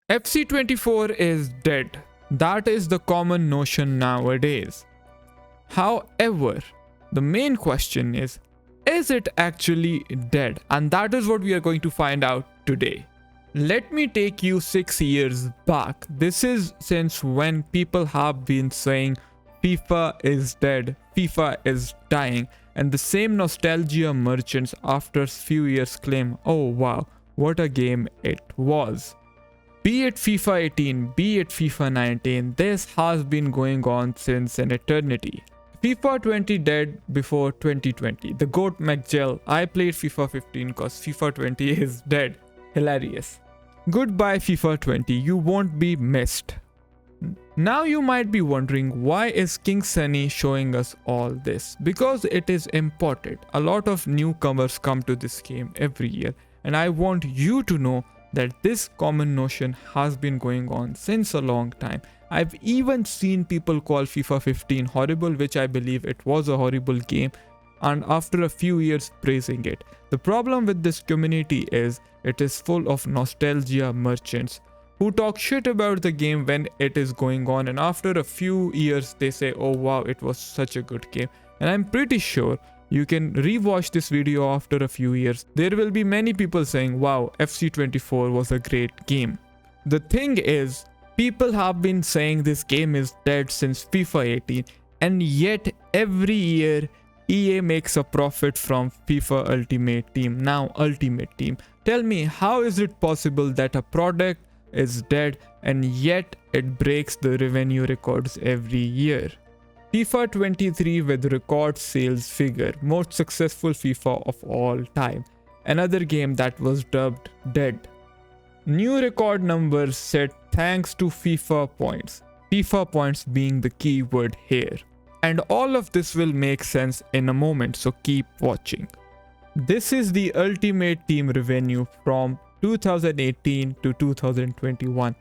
FC24 is dead. That is the common notion nowadays. However, the main question is it actually dead? And that is what we are going to find out today. Let me take you 6 years back. This is since when people have been saying FIFA is dead, FIFA is dying, and the same nostalgia merchants after few years claim, oh wow, what a game it was. Be it FIFA 18, be it FIFA 19, this has been going on since an eternity. FIFA 20 dead before 2020. The GOAT McGill. I played FIFA 15 cause FIFA 20 is dead. Hilarious. Goodbye FIFA 20, you won't be missed. Now you might be wondering, why is King Sunny showing us all this? Because it is important. A lot of newcomers come to this game every year, and I want you to know that this common notion has been going on since a long time. I've even seen people call FIFA 15 horrible, which I believe it was a horrible game, and after a few years praising it. The problem with this community is it is full of nostalgia merchants who talk shit about the game when it is going on, and after a few years they say, oh wow, it was such a good game. And I'm pretty sure you can rewatch this video after a few years. There will be many people saying, wow, FC24 was a great game. The thing is, people have been saying this game is dead since FIFA 18, and yet every year EA makes a profit from FIFA Ultimate Team, now Ultimate Team. Tell me, how is it possible that a product is dead and yet it breaks the revenue records every year? FIFA 23 with record sales figure, most successful FIFA of all time. Another game that was dubbed dead. New record numbers set thanks to FIFA points. FIFA points being the key word here. And all of this will make sense in a moment, so keep watching. This is the Ultimate Team revenue from 2018 to 2021.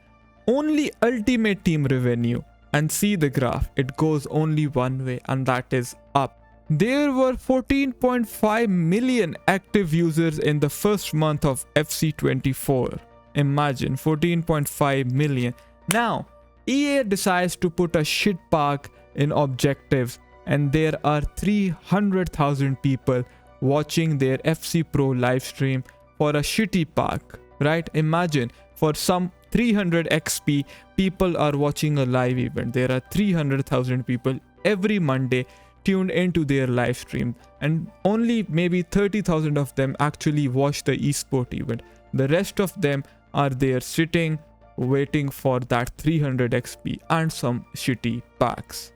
Only Ultimate Team revenue. And see the graph, it goes only one way, and that is up. There were 14.5 million active users in the first month of FC24. Imagine 14.5 million. Now, EA decides to put a shit park in objectives, and there are 300,000 people watching their FC Pro livestream for a shitty park, right? Imagine, for some 300 XP, people are watching a live event. There are 300,000 people every Monday tuned into their live stream, and only maybe 30,000 of them actually watch the esport event. The rest of them are there sitting, waiting for that 300 XP and some shitty packs.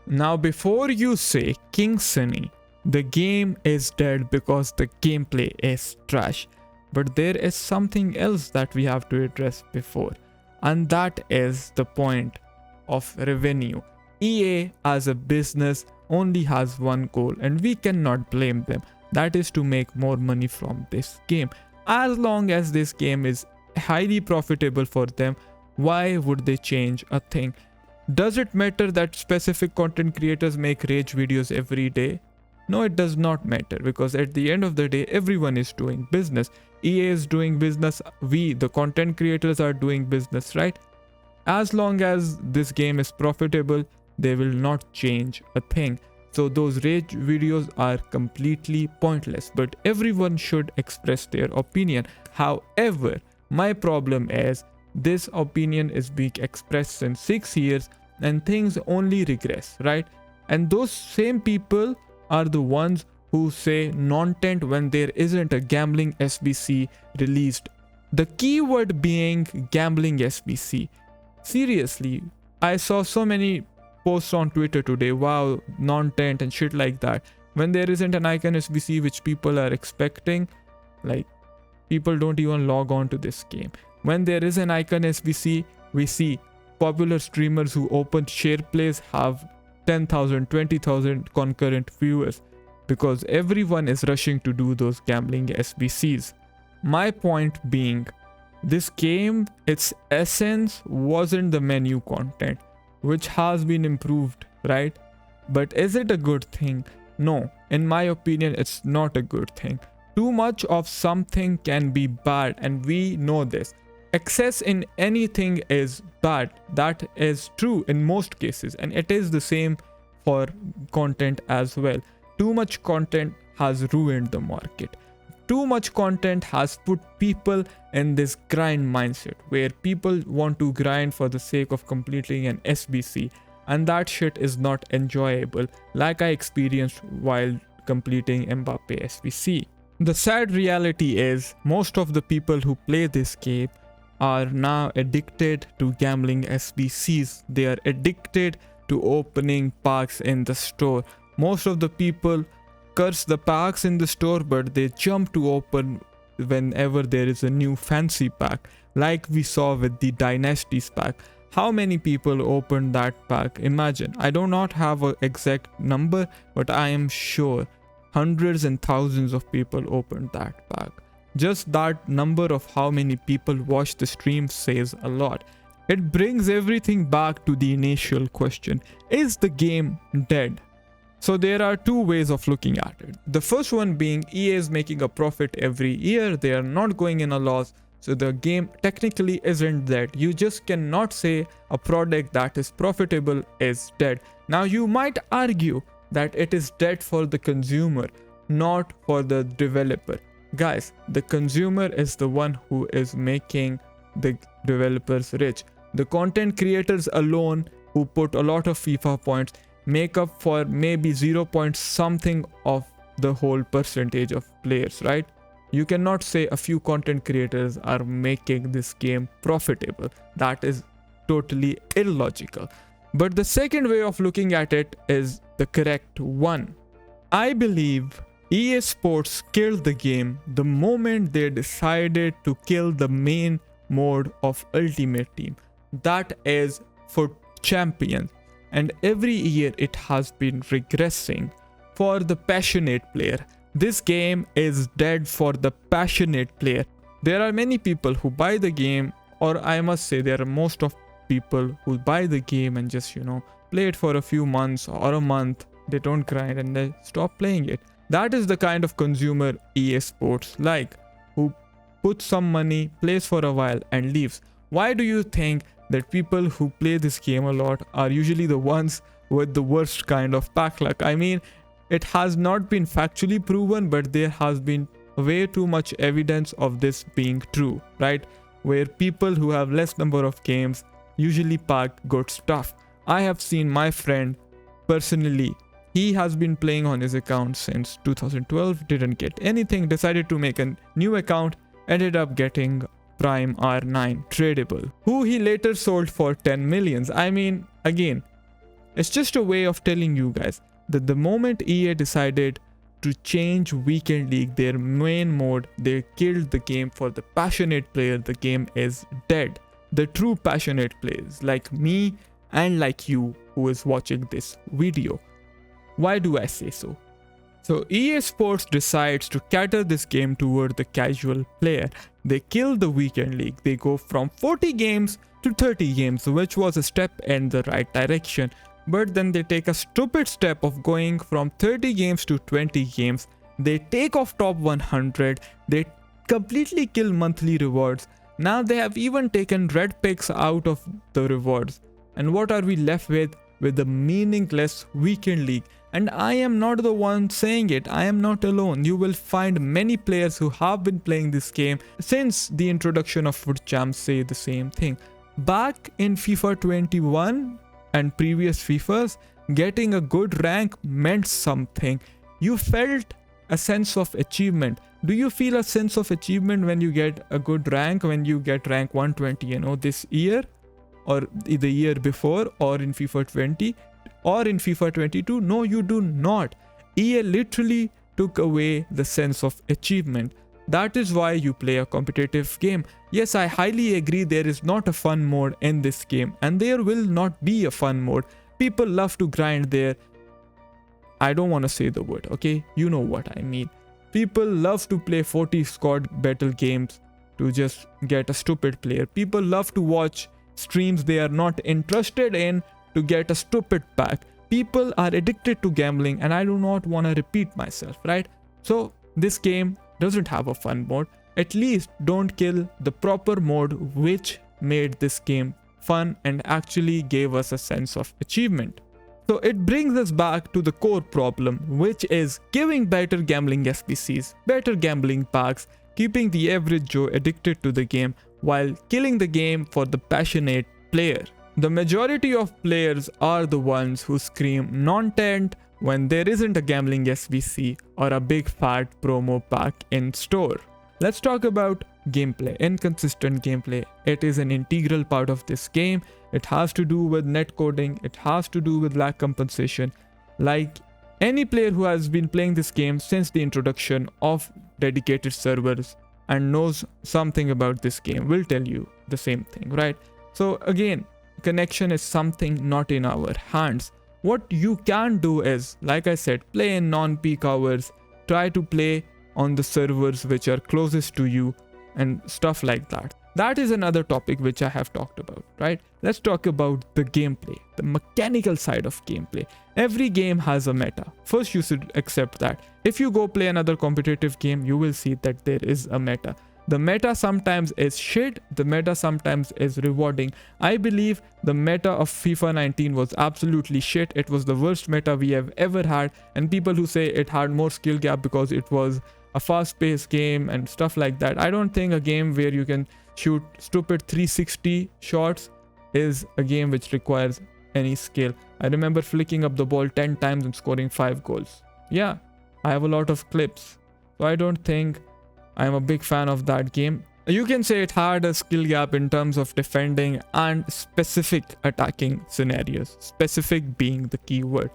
Now, before you say, King Sunny, the game is dead because the gameplay is trash. But there is something else that we have to address before, and that is the point of revenue. EA as a business only has one goal, and we cannot blame them. That is to make more money from this game. As long as this game is highly profitable for them, why would they change a thing? Does it matter that specific content creators make rage videos every day? No, it does not matter, because at the end of the day, everyone is doing business. EA is doing business, we, the content creators, are doing business, right? As long as this game is profitable, they will not change a thing. So those rage videos are completely pointless, but everyone should express their opinion. However, my problem is this opinion is being expressed since 6 years and things only regress, right? And those same people are the ones who say non-tent when there isn't a gambling SBC released. The keyword being gambling SBC. Seriously, I saw so many posts on Twitter today, wow, non-tent and shit like that. When there isn't an icon SBC which people are expecting, like, people don't even log on to this game. When there is an icon SBC, we see popular streamers who open share plays have 10,000, 20,000 concurrent viewers, because everyone is rushing to do those gambling SBCs. My point being, this game, its essence wasn't the menu content, which has been improved, right? But is it a good thing? No, in my opinion, it's not a good thing. Too much of something can be bad, and we know this. excess in anything is bad. That is true in most cases, and it is the same for content as well. Too much content has ruined the market. Too much content has put people in this grind mindset where people want to grind for the sake of completing an SBC, and that shit is not enjoyable, like I experienced while completing Mbappe SBC. The sad reality is most of the people who play this game are now addicted to gambling SBCs. They are addicted to opening packs in the store. Most of the people curse the packs in the store, but they jump to open whenever there is a new fancy pack, like we saw with the Dynasties pack. How many people opened that pack? Imagine. I do not have an exact number, but I am sure hundreds and thousands of people opened that pack. Just that number of how many people watch the stream says a lot. It brings everything back to the initial question: is the game dead? So there are two ways of looking at it. The first one being EA is making a profit every year. They are not going in a loss. So the game technically isn't dead. You just cannot say a product that is profitable is dead. Now you might argue that it is dead for the consumer, not for the developer. Guys, the consumer is the one who is making the developers rich. The content creators alone who put a lot of FIFA points make up for maybe 0 point something of the whole percentage of players, right? You cannot say a few content creators are making this game profitable. That is totally illogical. But the second way of looking at it is the correct one. I believe EA Sports killed the game the moment they decided to kill the main mode of Ultimate Team. That is for champions. And every year it has been regressing for the passionate player. This game is dead for the passionate player. There are many people who buy the game, or I must say there are most of people who buy the game and just, play it for a few months or a month. They don't grind and they stop playing it. That is the kind of consumer EA Sports like, who puts some money, plays for a while and leaves. Why do you think that people who play this game a lot are usually the ones with the worst kind of pack luck? I mean, it has not been factually proven, but there has been way too much evidence of this being true, right? Where people who have less number of games usually pack good stuff. I have seen my friend personally, he has been playing on his account since 2012, didn't get anything, decided to make a new account, ended up getting Prime R9 tradable, who he later sold for 10 millions. I mean, again, it's just a way of telling you guys that the moment EA decided to change Weekend League, their main mode, they killed the game. For the passionate player, the game is dead. The true passionate players like me and like you who is watching this video. Why do I say so? So EA Sports decides to cater this game toward the casual player. They kill the Weekend League. They go from 40 games to 30 games, which was a step in the right direction. But then they take a stupid step of going from 30 games to 20 games. They take off top 100. They completely kill monthly rewards. Now they have even taken red picks out of the rewards. And what are we left with? With the meaningless Weekend League. And I am not the one saying it. I am not alone. You will find many players who have been playing this game since the introduction of FUT Champs say the same thing. Back in FIFA 21 and previous FIFAs, getting a good rank meant something. You felt a sense of achievement. Do you feel a sense of achievement when you get a good rank, when you get rank 120, this year or the year before, or in FIFA 20 or in FIFA 22? No, you do not. EA literally took away the sense of achievement. That is why you play a competitive game. Yes, I highly agree there is not a fun mode in this game, and there will not be a fun mode. People love to grind there. I don't want to say the word, okay? You know what I mean. People love to play 40 squad battle games to just get a stupid player. People love to watch streams they are not interested in to get a stupid pack. People are addicted to gambling, and I do not want to repeat myself, right? So this game doesn't have a fun mode. At least don't kill the proper mode which made this game fun and actually gave us a sense of achievement. So it brings us back to the core problem, which is giving better gambling SBCs, better gambling packs, keeping the average Joe addicted to the game while killing the game for the passionate player. The majority of players are the ones who scream non-tent when there isn't a gambling SBC or a big fat promo pack in store. Let's talk about gameplay, inconsistent gameplay. It is an integral part of this game. It has to do with netcoding, it has to do with lag compensation. Like any player who has been playing this game since the introduction of dedicated servers and knows something about this game will tell you the same thing, right? So again, connection is something not in our hands. What you can do is, like I said, play in non-peak hours, try to play on the servers which are closest to you and stuff like that. That is another topic which I have talked about, right? Let's talk about the gameplay, the mechanical side of gameplay. Every game has a meta. First, you should accept that. If you go play another competitive game, you will see that there is a meta. The meta sometimes is shit, the meta sometimes is rewarding. I believe the meta of FIFA 19 was absolutely shit. It was the worst meta we have ever had, and people who say it had more skill gap because it was a fast-paced game and stuff like that. I don't think a game where you can shoot stupid 360 shots is a game which requires any skill. I remember flicking up the ball 10 times and scoring 5 goals. Yeah, I have a lot of clips. So I don't think I'm a big fan of that game. You can say it had a skill gap in terms of defending and specific attacking scenarios. Specific being the key word.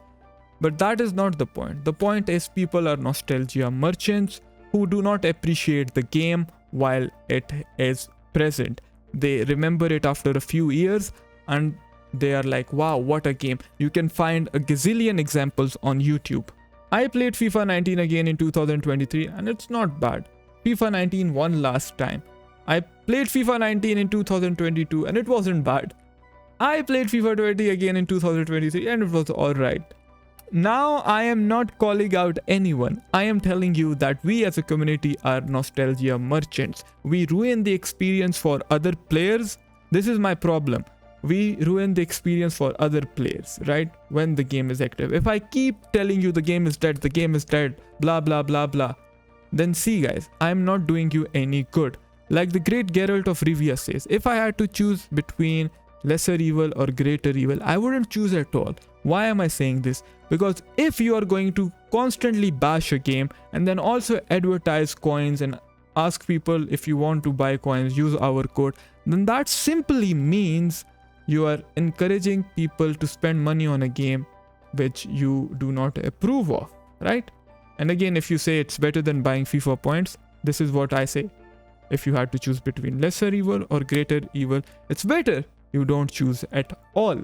But that is not the point. The point is people are nostalgia merchants who do not appreciate the game while it is present. They remember it after a few years and they are like, wow, what a game. You can find a gazillion examples on YouTube. I played FIFA 19 again in 2023 and it's not bad. FIFA 19 won last time. I played FIFA 19 in 2022 and it wasn't bad. I played FIFA 20 again in 2023 and it was alright. Now I am not calling out anyone. I am telling you that we as a community are nostalgia merchants. We ruin the experience for other players. This is my problem. We ruin the experience for other players, right? When the game is active. If I keep telling you the game is dead, blah blah blah blah, then see guys, I am not doing you any good. Like the great Geralt of Rivia says, if I had to choose between lesser evil or greater evil, I wouldn't choose at all. Why am I saying this? Because if you are going to constantly bash a game and then also advertise coins and ask people if you want to buy coins, use our code, then that simply means you are encouraging people to spend money on a game which you do not approve of, right? And again, if you say it's better than buying FIFA points, this is what I say. If you had to choose between lesser evil or greater evil, it's better you don't choose at all.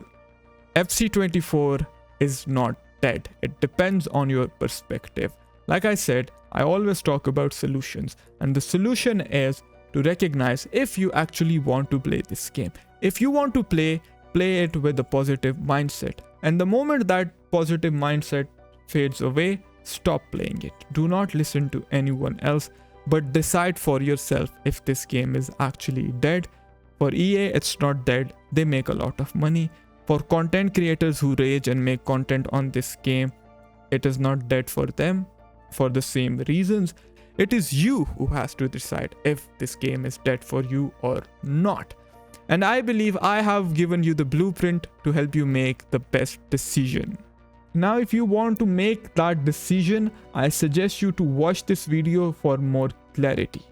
FC24 is not dead. It depends on your perspective. Like I said, I always talk about solutions, and the solution is to recognize if you actually want to play this game. If you want to play it with a positive mindset. And the moment that positive mindset fades away, stop playing it. Do not listen to anyone else, but decide for yourself if this game is actually dead. For EA, it's not dead. They make a lot of money. For content creators who rage and make content on this game, it is not dead for them for the same reasons. It is you who has to decide if this game is dead for you or not. And I believe I have given you the blueprint to help you make the best decision. Now, if you want to make that decision, I suggest you to watch this video for more clarity.